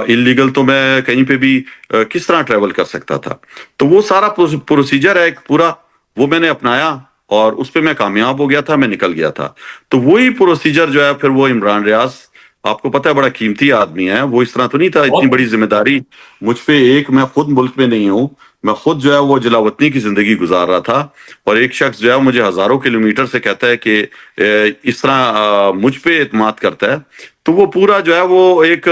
Illegal तो मैं कहीं पे भी किस तरह ट्रैवल कर सकता था। तो वो सारा प्रोसीजर है एक पूरा, वो मैंने अपनाया और उस पे मैं कामयाब हो गया था, मैं निकल गया था। तो वही प्रोसीजर जो है फिर वो इमरान रियाज, आपको पता है बड़ा कीमती आदमी है, वो इस तरह तो नहीं था, इतनी बहुत बड़ी जिम्मेदारी मुझ पे, एक मैं खुद मुल्क में नहीं हूँ, मैं खुद जो है वो जलावतनी की जिंदगी गुजार रहा था, और एक शख्स जो है मुझे हजारों किलोमीटर से कहता है कि इस तरह मुझ पे एतमाद करता है। तो वो पूरा जो है वो एक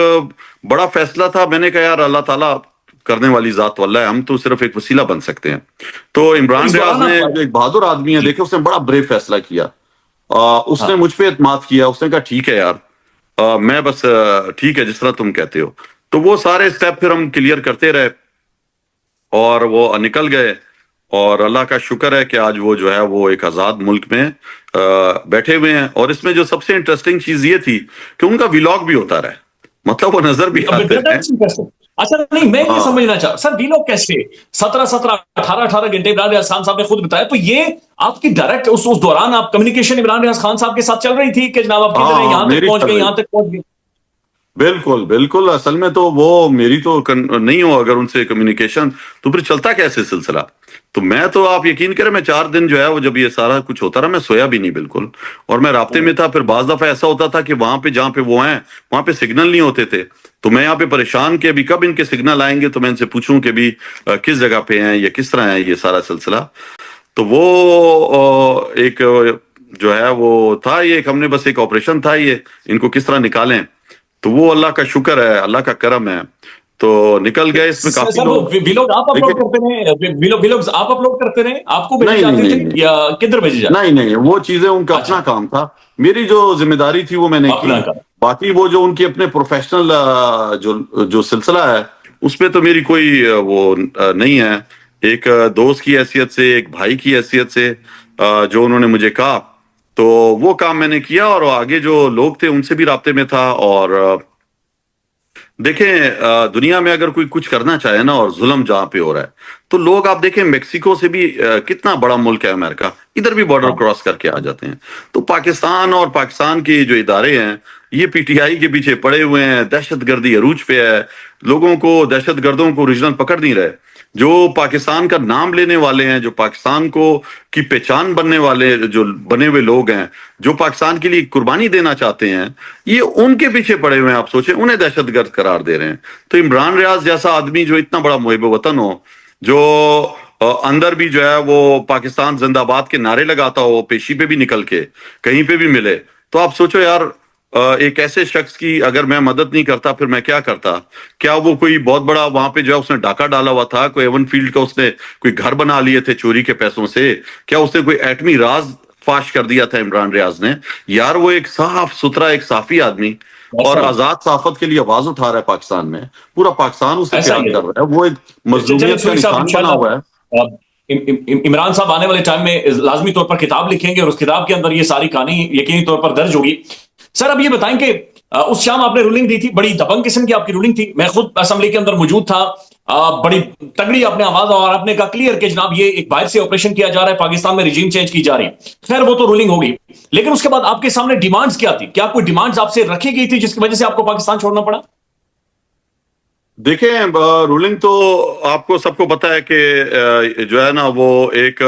बड़ा फैसला था। मैंने कहा यार अल्लाह ताला करने वाली जात वाला है, हम तो सिर्फ एक वसीला बन सकते हैं। तो तो इमरान इस रियाज दौरान ने, आप जो एक बहादुर आदमी है, जी देखे उसने बड़ा ब्रेव फैसला किया। उसने हाँ मुझ पे एतमाद किया, उसने कहा ठीक है यार, मैं बस ठीक है जिस तरह तुम कहते हो। तो वो सारे स्टेप फिर हम क्लियर करते रहे और वो निकल गए, और अल्लाह का शुक्र है कि आज वो जो है वो एक आज़ाद मुल्क में बैठे हुए हैं। और इसमें जो सबसे इंटरेस्टिंग चीज ये थी कि उनका व्लॉग भी होता रहा, मतलब वो नजर भी आते हैं। अच्छा नहीं, मैं ये हाँ समझना चाह सर, वी लोग कैसे 17 18 घंटे इमरान रियाज खान साहब ने खुद बताया, तो ये आपकी डायरेक्ट उस दौरान आप कम्युनिकेशन इमरान रियाज खान साहब के साथ चल रही थी कि जनाब आप हाँ किधर हैं, हाँ, यहां तक मेरी पहुंच चल गए, रही, यहां तक पहुंच गए? बिल्कुल बिल्कुल। असल में तो वो मेरी तो नहीं हो अगर उनसे कम्युनिकेशन, तो फिर चलता कैसे सिलसिला। तो मैं तो, आप यकीन करें, मैं 4 दिन जो है वो जब ये सारा कुछ होता रहा, मैं सोया भी नहीं बिल्कुल, और मैं राब्ते में था। फिर बाज दफा ऐसा होता था कि वहां पे जहाँ पे वो हैं वहां पे सिग्नल नहीं होते थे, तो मैं यहाँ पे परेशान कि अभी कब इनके सिग्नल आएंगे, तो मैं इनसे पूछूं कि भी किस जगह पे हैं या किस तरह है ये सारा सिलसिला। तो वो एक जो है वो था, ये एक हमने बस एक ऑपरेशन था ये, इनको किस तरह निकालें। तो वो अल्लाह का शुक्र है, अल्लाह का करम है, तो निकल गए। इसमें काफी सर वो लोग, वीलॉग आप अपलोड देखिए, करते रहे, वीलॉग्स आप अपलोड करते रहे, आपको भेजे नहीं नहीं जाते नहीं थे नहीं या किधर भेजे जाते? नहीं नहीं, वो चीजें उनका अपना अच्छा, काम था, मेरी जो जिम्मेदारी थी वो मैंने की। अपना का। बाकी वो जो उनकी अपने प्रोफेशनल जो जो सिलसिला है, उसमें तो मेरी कोई वो नहीं है। एक दोस्त की हैसियत से, एक भाई की हैसियत से जो उन्होंने मुझे कहा, तो वो काम मैंने किया, और आगे जो लोग थे उनसे भी राब्ते में था। और देखें, दुनिया में अगर कोई कुछ करना चाहे ना, और जुल्म जहां पे हो रहा है, तो लोग, आप देखें मेक्सिको से भी, कितना बड़ा मुल्क है अमेरिका, इधर भी बॉर्डर हाँ क्रॉस करके आ जाते हैं। तो पाकिस्तान और पाकिस्तान के जो इदारे हैं, ये पीटीआई के पीछे पड़े हुए हैं, दहशतगर्दी अरूज पे है, लोगों को, दहशतगर्दों को ओरिजिनल पकड़ नहीं रहे। जो पाकिस्तान का नाम लेने वाले हैं, जो पाकिस्तान को की पहचान बनने वाले, जो बने हुए लोग हैं, जो पाकिस्तान के लिए कुर्बानी देना चाहते हैं, ये उनके पीछे पड़े हुए हैं। आप सोचें, उन्हें दहशतगर्द करार दे रहे हैं। तो इमरान रियाज जैसा आदमी जो इतना बड़ा मुहिब वतन हो, जो अंदर भी जो है वो पाकिस्तान जिंदाबाद के नारे लगाता हो, पेशी पे भी निकल के कहीं पे भी मिले, तो आप सोचो यार, एक ऐसे शख्स की अगर मैं मदद नहीं करता, फिर मैं क्या करता। क्या वो कोई बहुत बड़ा वहां पे जो है उसने डाका डाला हुआ था, कोई एवन फील्ड का उसने कोई घर बना लिए थे चोरी के पैसों से, क्या उसने कोई एटमी राज फाश कर दिया था इमरान रियाज ने? यार वो एक साफ सुथरा, एक साफी आदमी, और ऐसा ही आजाद सहाफत के लिए आवाज उठा रहा है पाकिस्तान में, पूरा पाकिस्तान उसे ऐसा प्यार ही कर रहा है, वो एक है। चलिए मजलूमियत का सूरी साहब, निशान बना हुआ है। इंशाल्लाह इमरान साहब आने वाले टाइम में लाजमी तौर पर किताब लिखेंगे और उस किताब के अंदर ये सारी कहानी यकीनी तौर पर दर्ज होगी। सर अब ये बताएं कि उस शाम आपने रूलिंग दी थी, बड़ी दबंग किस्म की आपकी रूलिंग थी, मैं खुद असेंबली के अंदर मौजूद था। बड़ी तगड़ी आपने आवाज, और आपने कहा क्लियर कि जनाब ये एक बाहर से ऑपरेशन किया जा रहा है, पाकिस्तान में रिजीम चेंज की जा रही। खैर वो तो रूलिंग होगी, लेकिन उसके बाद आपके सामने डिमांड्स क्या थी? क्या कोई डिमांड्स आपसे रखी गई थी जिसकी वजह से आपको पाकिस्तान छोड़ना पड़ा? देखें, रूलिंग तो आपको सबको पता है कि जो है ना वो एक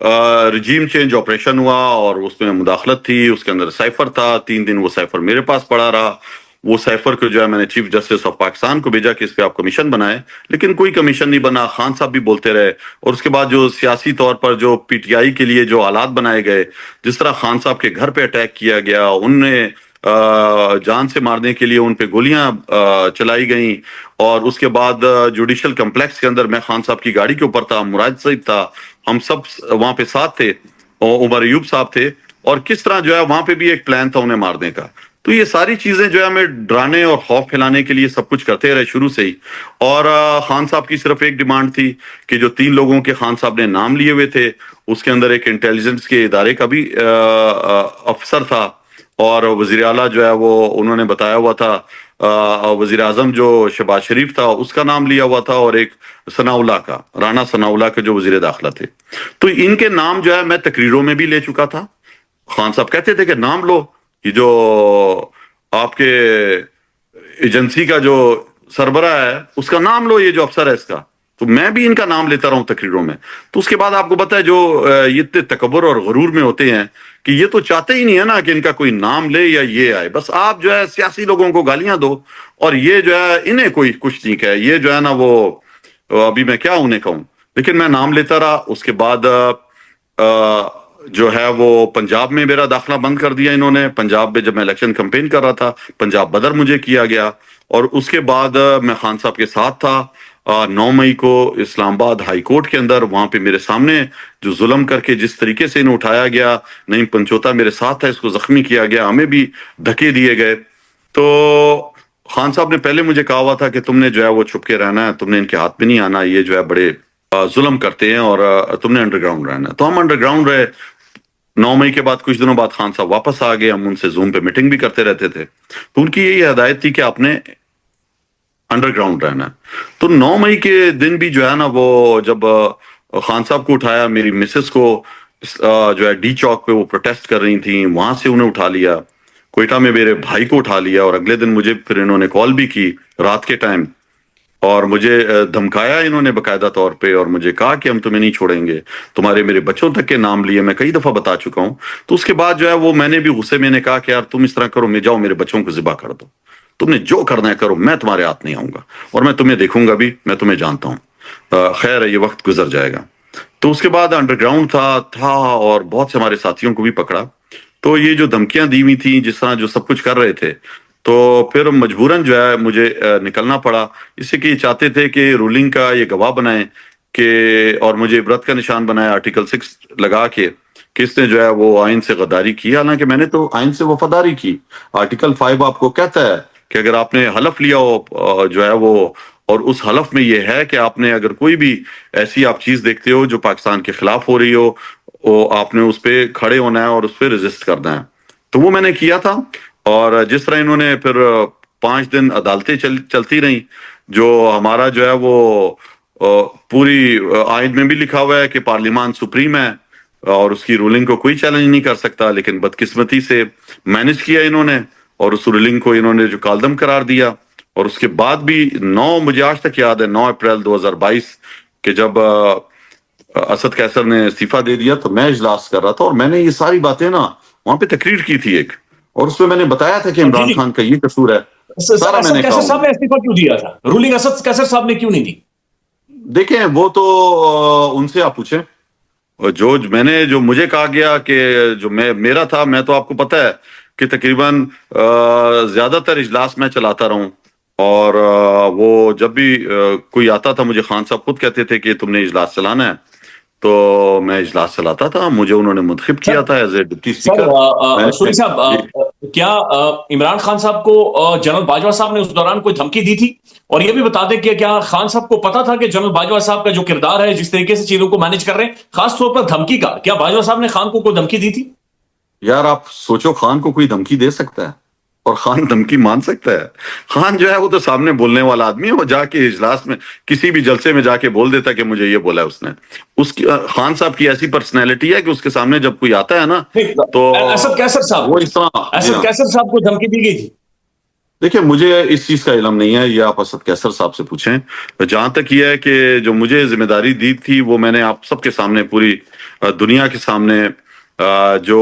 रिजीम चेंज ऑपरेशन हुआ, और उसमें मुदाखलत थी, उसके अंदर साइफर था। 3 दिन वो साइफर मेरे पास पड़ा रहा। वो साइफर को जो है मैंने चीफ जस्टिस ऑफ पाकिस्तान को भेजा कि इस पे आप कमीशन बनाए, लेकिन कोई कमीशन नहीं बना। खान साहब भी बोलते रहे, और उसके बाद जो सियासी तौर पर जो पीटीआई के लिए जो हालात बनाए गए, जिस तरह खान साहब के घर पे अटैक किया गया, उनने जान से मारने के लिए उन पे गोलियां चलाई गई, और उसके बाद जुडिशल कम्प्लेक्स के अंदर मैं खान साहब की गाड़ी के ऊपर था, मुराद साहब था, हम सब वहां पे साथ थे, और उमर अयूब साहब थे, और किस तरह जो है वहां पे भी एक प्लान था उन्हें मारने का। तो ये सारी चीजें जो है हमें डराने और खौफ फैलाने के लिए सब कुछ करते रहे शुरू से ही। और खान साहब की सिर्फ एक डिमांड थी कि जो 3 लोगों के खान साहब ने नाम लिए हुए थे, उसके अंदर एक इंटेलिजेंस के इदारे का भी अफसर था, और वजीर आला जो है वो उन्होंने बताया हुआ था, वजीर आजम जो शहबाज शरीफ था उसका नाम लिया हुआ था, और एक सनाउल्लाह का, राणा सनाउल्लाह के जो वजीर दाखिला थे। तो इनके नाम जो है मैं तकरीरों में भी ले चुका था। खान साहब कहते थे कि नाम लो, ये जो आपके एजेंसी का जो सरबराह है उसका नाम लो, ये जो अफसर है इसका, तो मैं भी इनका नाम लेता रहा हूं तकरीरों में। तो उसके बाद आपको पता है जो ये इतने तकब्बुर और गुरूर में होते हैं कि ये तो चाहते ही नहीं है ना कि इनका कोई नाम ले या ये आए, बस आप जो है सियासी लोगों को गालियां दो और ये जो है इन्हें कोई कुछ नहीं कहे, ये जो है ना वो अभी मैं क्या उन्हें कहूं। लेकिन मैं नाम लेता रहा। उसके बाद जो है वो पंजाब में मेरा दाखिला बंद कर दिया इन्होंने। पंजाब में जब मैं इलेक्शन कैंपेन कर रहा था, पंजाब बदर मुझे किया गया। और उसके बाद मैं खान साहब के साथ था 9 मई को इस्लामाबाद हाई कोर्ट के अंदर। वहां पे मेरे सामने जो जुल्म करके जिस तरीके से इन्हें उठाया गया, नईम पंचोता मेरे साथ था, इसको जख्मी किया गया, हमें भी धक्के दिए गए। तो खान साहब ने पहले मुझे कहा हुआ था कि तुमने जो है वो छुप के रहना है, तुमने इनके हाथ में नहीं आना, ये जो है बड़े जुल्म करते हैं और तुमने अंडरग्राउंड रहना है। तो हम अंडरग्राउंड रहे। 9 मई के बाद कुछ दिनों बाद खान साहब वापस आ गए, हम उनसे जूम पे मीटिंग भी करते रहते थे। तो उनकी यही हदायत थी कि आपने अंडरग्राउंड रहना है। तो 9 मई के दिन भी जो है ना वो जब खान साहब को उठाया, मेरी मिसेस को जो है डी चौक पे वो प्रोटेस्ट कर रही थी, वहां से उन्हें उठा लिया। कोयटा में मेरे भाई को उठा लिया और अगले दिन मुझे फिर इन्होंने कॉल भी की रात के टाइम और मुझे धमकाया इन्होंने बाकायदा तौर पे और मुझे कहा कि हम तुम्हें नहीं छोड़ेंगे, तुम्हारे मेरे बच्चों तक के नाम लिए, मैं कई दफा बता चुका हूं। तो उसके बाद जो है वो मैंने भी गुस्से में कहा कि यार तुम इस तरह करो, मैं जाओ मेरे बच्चों को ज़िबा कर दो, तुमने जो करना है करो, मैं तुम्हारे हाथ नहीं आऊंगा और मैं तुम्हें देखूंगा भी, मैं तुम्हें जानता हूँ। खैर है, ये वक्त गुजर जाएगा। तो उसके बाद अंडरग्राउंड था और बहुत से हमारे साथियों को भी पकड़ा। तो ये जो धमकियां दी हुई थी, जिस तरह जो सब कुछ कर रहे थे, तो फिर मजबूरन जो है मुझे निकलना पड़ा। इससे कि ये चाहते थे कि रूलिंग का ये गवाह बनाए कि और मुझे इबरत का निशान बनाया आर्टिकल 6 लगा के कि इसने जो है वो आइन से गद्दारी की। हालांकि मैंने तो आइन से वफादारी की। आर्टिकल 5 आपको कहता है कि अगर आपने हलफ लिया हो जो है वो, और उस हलफ में ये है कि आपने अगर कोई भी ऐसी आप चीज देखते हो जो पाकिस्तान के खिलाफ हो रही हो, वो आपने उस पर खड़े होना है और उस पर रेजिस्ट करना है। तो वो मैंने किया था। और जिस तरह इन्होंने फिर 5 दिन अदालतें चलती रही, जो हमारा जो है वो पूरी आइन में भी लिखा हुआ है कि पार्लियामान सुप्रीम है और उसकी रूलिंग को कोई चैलेंज नहीं कर सकता, लेकिन बदकिस्मती से मैनेज किया इन्होंने और उस रूलिंग को इन्होंने जो कालदम करार दिया। और उसके बाद भी 9 मुझे आज तक याद है 9 अप्रैल 2022 के जब असद कैसर ने इस्तीफा दे दिया, तो मैं इजलास कर रहा था और मैंने ये सारी बातें ना वहां पे तकरीर की थी एक, और उसमें मैंने बताया था कि इमरान खान का ये कसूर है। सारा मैंने कैसर साहब ने इस्तीफा क्यों दिया था? रूलिंग असद कैसर साहब ने क्यों नहीं दी? देखें वो तो उनसे आप पूछें। जो मुझे कहा गया कि जो मेरा था, मैं तो आपको पता है कि तकरीबन ज्यादातर इजलास मैं चलाता रहूं और वो जब भी कोई आता था, मुझे खान साहब खुद कहते थे कि तुमने इजलास चलाना है, तो मैं इजलास चलाता था। मुझे उन्होंने मुंतखब किया था as a deputy speaker. Suri साहब, क्या इमरान खान साहब को जनरल बाजवा साहब ने उस दौरान कोई धमकी दी थी? और ये भी बता दें कि क्या खान साहब को पता था कि जनरल बाजवा साहब का जो किरदार है, जिस तरीके से चीजों को मैनेज कर रहे हैं, खास तौर पर धमकी का, क्या बाजवा साहब ने खान को कोई धमकी दी थी? यार आप सोचो, खान को कोई धमकी दे सकता है और खान धमकी मान सकता है? खान जो है वो तो सामने बोलने वाला आदमी है। वो जाके इजलास में किसी भी जलसे में जाके बोल देता कि मुझे ये बोला है उसने। उसकी खान साहब की ऐसी पर्सनैलिटी है कि उसके सामने जब कोई आता है ना, तो असद कैसर साहब, वो इस तरह असद कैसर साहब को धमकी दी गई थी? देखिए, मुझे इस चीज का इल्म नहीं है, ये आप असद कैसर साहब से पूछें। जहां तक ये है कि जो मुझे जिम्मेदारी दी थी, वो मैंने आप सबके सामने, पूरी दुनिया के सामने, जो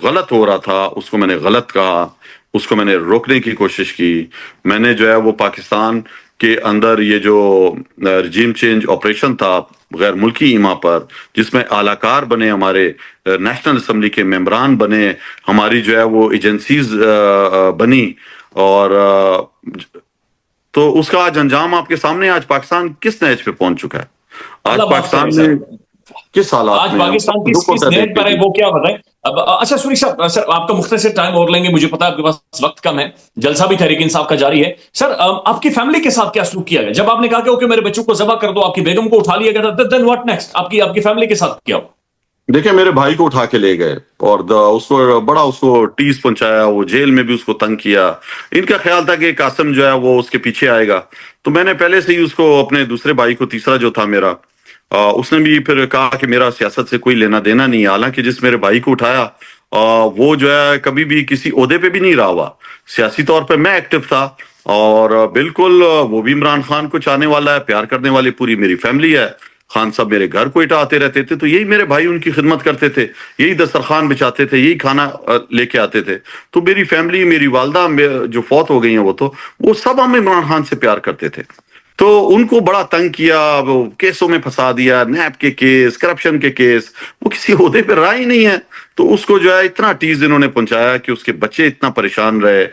गलत हो रहा था उसको मैंने गलत कहा, उसको मैंने रोकने की कोशिश की। मैंने जो है वो पाकिस्तान के अंदर ये जो रजीम चेंज ऑपरेशन था गैर मुल्की ईमा पर, जिसमें आलाकार बने, हमारे नेशनल असम्बली के मेंबरान बने, हमारी जो है वो एजेंसीज बनी, और तो उसका आज अंजाम आपके सामने, आज पाकिस्तान किस नहज पे पहुंच चुका है, आज पाकिस्तान में किस हालात आज में, पाकिस्तान किस नहज पर है, वो क्या बताएं। अब अच्छा सूरी साहब, सर आपका मुख्तसर टाइम और लेंगे, मुझे पता है आपके पास वक्त कम है, जलसा भी तहरीक इंसाफ का जारी है। सर आपकी फैमिली के साथ क्या सलूक किया गया जब आपने कहा कि ओके मेरे बच्चों को ज़बह कर दो, आपकी बेगम को उठा लिया गया था, देन व्हाट नेक्स्ट? आपकी फैमिली के साथ क्या हुआ? देखिए, मेरे भाई को उठा के ले गए और उसको टीस पहुंचाया, वो जेल में भी उसको तंग किया। इनका ख्याल था कि कासिम जो है वो उसके पीछे आएगा, तो मैंने पहले से ही उसको, अपने दूसरे भाई को, तीसरा जो था मेरा, उसने भी फिर कहा कि मेरा सियासत से कोई लेना देना नहीं है। हालांकि जिस मेरे भाई को उठाया वो जो है कभी भी किसी ओहदे पे भी नहीं रहा हुआ, सियासी तौर पे मैं एक्टिव था اور بالکل وہ بھی عمران خان کو چاہنے والا ہے, پیار کرنے والی پوری میری فیملی ہے. خان صاحب میرے گھر کوئٹہ آتے رہتے تھے, تو یہی میرے بھائی ان کی خدمت کرتے تھے, یہی دسترخوان بچاتے تھے, یہی کھانا لے کے آتے تھے. تو میری فیملی, میری والدہ جو فوت ہو گئی ہیں وہ سب ہم عمران خان سے پیار کرتے تھے. تو ان کو بڑا تنگ کیا, وہ کیسوں میں پھنسا دیا, نیب کے کیس, کرپشن کے کیس, وہ کسی عہدے پہ رہا ہی نہیں ہے. تو اس کو جو ہے اتنا ٹیز انہوں نے پہنچایا کہ اس کے بچے اتنا پریشان رہے.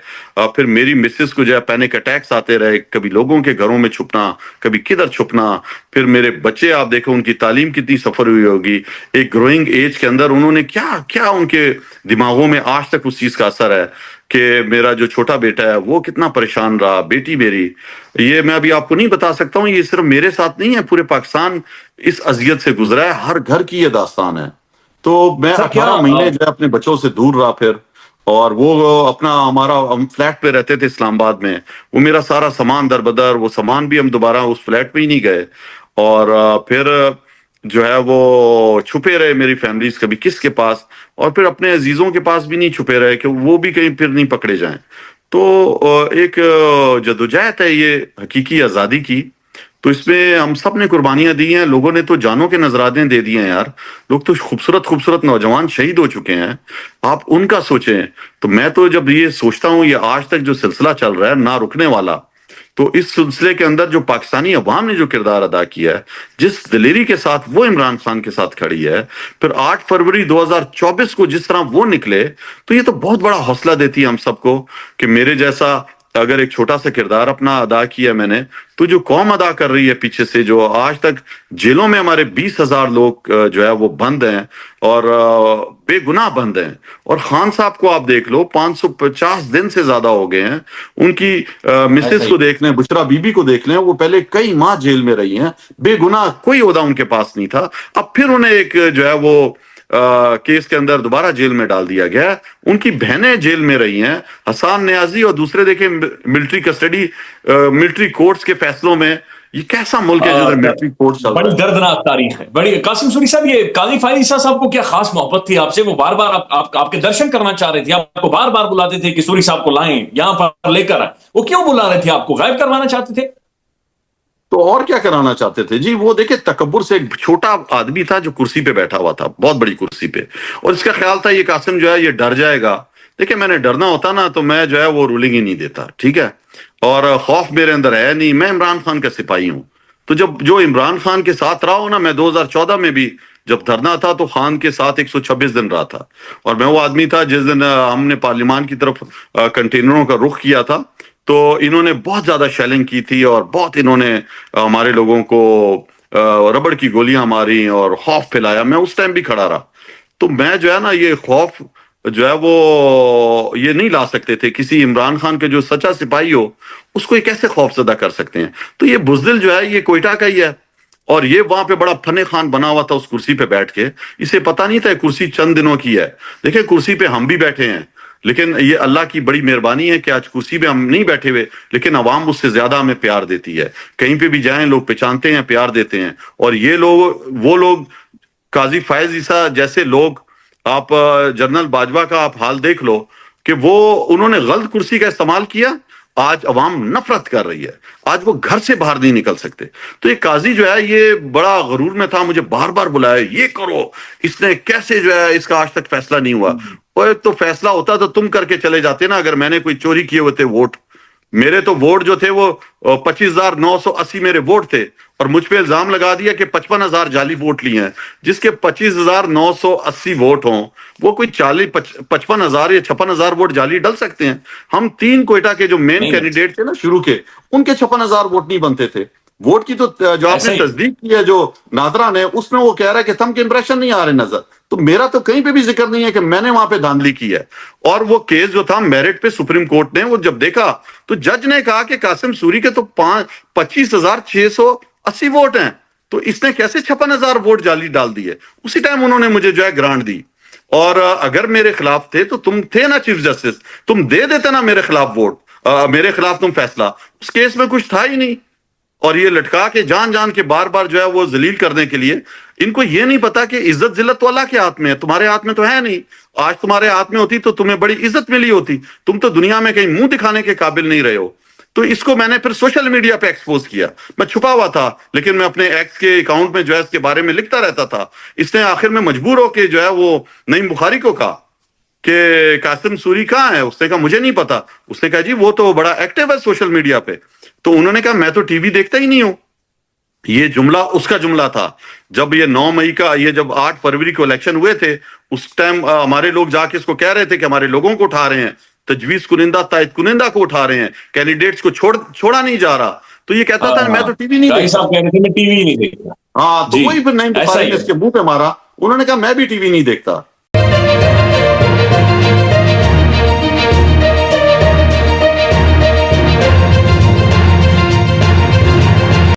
پھر میری مسز کو جو ہے پینک اٹیکس آتے رہے, کبھی لوگوں کے گھروں میں چھپنا, کبھی کدھر چھپنا. پھر میرے بچے, آپ دیکھو ان کی تعلیم کتنی سفر ہوئی ہوگی, ایک گروئنگ ایج کے اندر انہوں نے کیا کیا ان کے دماغوں میں آج تک اس چیز کا اثر ہے کہ میرا جو چھوٹا بیٹا ہے وہ کتنا پریشان رہا, بیٹی میری. یہ میں ابھی آپ کو نہیں بتا سکتا ہوں, یہ صرف میرے ساتھ نہیں ہے, پورے پاکستان اس اذیت سے گزرا ہے, ہر گھر کی یہ داستان ہے. تو میں سر کیا 18 مہینے جو ہے اپنے بچوں سے دور رہا پھر, اور وہ اپنا ہمارا, ہم فلیٹ پہ رہتے تھے اسلام آباد میں, وہ میرا سارا سامان در بدر, وہ سامان بھی ہم دوبارہ اس فلیٹ پہ ہی نہیں گئے. اور پھر جو ہے وہ چھپے رہے میری فیملیز, کبھی کس کے پاس, اور پھر اپنے عزیزوں کے پاس بھی نہیں چھپے رہے کہ وہ بھی کہیں پھر نہیں پکڑے جائیں. تو ایک جدوجہد ہے یہ حقیقی آزادی کی. تو اس میں ہم سب نے قربانیاں دی ہیں, لوگوں نے تو جانوں کے نذرانے دے دیے ہیں یار. لوگ تو خوبصورت خوبصورت نوجوان شہید ہو چکے ہیں, آپ ان کا سوچیں. تو میں تو جب یہ سوچتا ہوں, یہ آج تک جو سلسلہ چل رہا ہے نہ رکنے والا, تو اس سلسلے کے اندر جو پاکستانی عوام نے جو کردار ادا کیا ہے, جس دلیری کے ساتھ وہ عمران خان کے ساتھ کھڑی ہے, پھر 8 فروری 2024 کو جس طرح وہ نکلے, تو یہ تو بہت بڑا حوصلہ دیتی ہے ہم سب کو کہ میرے جیسا اگر ایک چھوٹا سا کردار اپنا ادا کیا میں نے, تو جو قوم ادا کر رہی ہے پیچھے سے, جو آج تک جیلوں میں ہمارے 20,000 لوگ جو ہے وہ بند ہیں اور بے گناہ بند ہیں. اور خان صاحب کو آپ دیکھ لو, 550 دن سے زیادہ ہو گئے ہیں. ان کی مسز کو دیکھ لیں, بشرا بی بی کو دیکھ لیں, وہ پہلے کئی ماہ جیل میں رہی ہیں, بے گناہ, کوئی عہدہ ان کے پاس نہیں تھا. اب پھر انہیں ایک جو ہے وہ کیس کے اندر دوبارہ جیل میں ڈال دیا گیا. ان کی بہنیں جیل میں رہی ہیں, حسان نیازی اور دوسرے, دیکھیں ملٹری کسٹڈی, ملٹری کورٹس کے فیصلوں میں. یہ کیسا ملک ہے جدھر ملٹری کورٹ چل رہا بڑی ہے. دردناک تاریخ ہے. بڑی قاسم سوری صاحب, یہ قاضی فائز عیسیٰ صاحب کو کیا خاص محبت تھی آپ سے؟ وہ بار بار آپ کے درشن کرنا چاہ رہے تھے, آپ کو بار بار بلاتے تھے کہ سوری صاحب کو لائیں, یہاں پر لے کر آئیں. وہ کیوں بلا رہے تھے آپ کو؟ غائب کروانا چاہتے تھے؟ تو اور کیا کرانا چاہتے تھے جی؟ وہ دیکھیں تکبر سے, ایک چھوٹا آدمی تھا جو کرسی پہ بیٹھا ہوا تھا, بہت بڑی کرسی پہ, اور اس کا خیال تھا یہ قاسم جو ہے یہ ڈر جائے گا. دیکھیں میں نے ڈرنا ہوتا نا تو میں جو ہے وہ رولنگ ہی نہیں دیتا, ٹھیک ہے, اور خوف میرے اندر ہے نہیں. میں عمران خان کا سپاہی ہوں. تو جب جو عمران خان کے ساتھ رہا ہوں نا, میں 2014 میں بھی جب دھرنا تھا تو خان کے ساتھ 126 دن رہا تھا. اور میں وہ آدمی تھا جس دن ہم نے پارلیمان کی طرف کنٹینروں کا رخ کیا تھا, تو انہوں نے بہت زیادہ شیلنگ کی تھی, اور بہت انہوں نے ہمارے لوگوں کو ربڑ کی گولیاں ماری اور خوف پھیلایا. میں اس ٹائم بھی کھڑا رہا. تو میں جو ہے نا, یہ خوف جو ہے وہ یہ نہیں لا سکتے تھے. کسی عمران خان کے جو سچا سپاہی ہو, اس کو یہ کیسے خوف زدہ کر سکتے ہیں؟ تو یہ بزدل جو ہے یہ کوئٹہ کا ہی ہے, اور یہ وہاں پہ بڑا فن خان بنا ہوا تھا اس کرسی پہ بیٹھ کے. اسے پتا نہیں تھا کرسی چند دنوں کی ہے. دیکھیں کرسی پہ ہم بھی بیٹھے ہیں, لیکن یہ اللہ کی بڑی مہربانی ہے کہ آج کرسی پہ ہم نہیں بیٹھے ہوئے, لیکن عوام اس سے زیادہ ہمیں پیار دیتی ہے. کہیں پہ بھی جائیں لوگ پہچانتے ہیں, پیار دیتے ہیں. اور یہ لوگ, وہ لوگ, قاضی فائز عیسیٰ جیسے لوگ, آپ جنرل باجوہ کا آپ حال دیکھ لو کہ وہ انہوں نے غلط کرسی کا استعمال کیا, آج عوام نفرت کر رہی ہے, آج وہ گھر سے باہر نہیں نکل سکتے. تو یہ قاضی جو ہے یہ بڑا غرور میں تھا, مجھے بار بار بلایا, یہ کرو, اس نے کیسے جو ہے اس کا آج تک فیصلہ نہیں ہوا. اور تو فیصلہ ہوتا تو تم کر کے چلے جاتے نا. اگر میں نے کوئی چوری کیے ہوئے تھے ووٹ, میرے تو ووٹ جو تھے وہ 25,980 میرے ووٹ تھے, اور مجھ پہ الزام لگا دیا کہ 55,000 جعلی ووٹ لیے ہیں. جس کے 25,980 ووٹ ہوں, وہ کوئی 55,000 یا 56,000 ووٹ جعلی ڈل سکتے ہیں؟ ہم 3 کوئٹہ کے جو مین کینڈیڈیٹ تھے نا شروع کے, ان کے 56,000 ووٹ نہیں بنتے تھے. ووٹ کی تو جو آپ نے تصدیق کی ہے جو ناظرہ نے, اس میں وہ کہہ رہا ہے کہ تھم کے امپریشن نہیں آ رہے نظر. تو میرا تو کہیں پہ بھی ذکر نہیں ہے کہ میں نے وہاں پہ دھاندلی کی ہے. اور وہ کیس جو تھا میرٹ پہ سپریم کورٹ نے وہ جب دیکھا تو جج نے کہا کہ قاسم سوری کے تو 25,680 ووٹ ہیں, تو اس نے کیسے 56,000 ووٹ جعلی ڈال دیے؟ اسی ٹائم انہوں نے مجھے جو ہے گرانٹ دی. اور اگر میرے خلاف تھے تو تم تھے نا چیف جسٹس, تم دے دیتے نا میرے خلاف ووٹ, میرے خلاف تم فیصلہ. اس کیس میں کچھ تھا ہی نہیں. اور یہ لٹکا کے جان جان کے بار بار جو ہے وہ ذلیل کرنے کے لیے, ان کو یہ نہیں پتا کہ عزت ذلت تو اللہ کے ہاتھ میں ہے, تمہارے ہاتھ میں تو ہے نہیں. آج تمہارے ہاتھ میں ہوتی تو تمہیں بڑی عزت ملی ہوتی. تم تو دنیا میں کہیں منہ دکھانے کے قابل نہیں رہے ہو. تو اس کو میں نے پھر سوشل میڈیا پہ ایکسپوز کیا. میں چھپا ہوا تھا لیکن میں اپنے ایکس کے اکاؤنٹ میں جو ہے اس کے بارے میں لکھتا رہتا تھا. اس نے آخر میں مجبور ہو کے جو ہے وہ نعیم بخاری کو کہا کہ قاسم سوری کہاں ہے. اس نے کہا مجھے نہیں پتا. اس نے کہا جی وہ تو بڑا ایکٹیو ہے سوشل میڈیا پہ. تو انہوں نے کہا میں تو ٹی وی دیکھتا ہی نہیں ہوں. یہ جملہ اس کا جملہ تھا. جب یہ 9 مئی کا یہ جب 8 فروری کو الیکشن ہوئے تھے اس ٹائم ہمارے لوگ جا کے اس کو کہہ رہے تھے کہ ہمارے لوگوں کو اٹھا رہے ہیں, تجویز کنندہ تائید کنندہ کو اٹھا رہے ہیں, کینڈیڈیٹس کو چھوڑا نہیں جا رہا. تو یہ کہتا تھا میں تو ٹی وی نہیں رائی دیکھتا. صاحب کہہ رہے تھے میں ٹی وی نہیں دیکھتا. ہاں تو جی، وہی پھر نعیم ایسا بخاری ہی نے ہے. اس کے منہ پہ مارا. انہوں نے کہا میں بھی ٹی وی نہیں دیکھتا.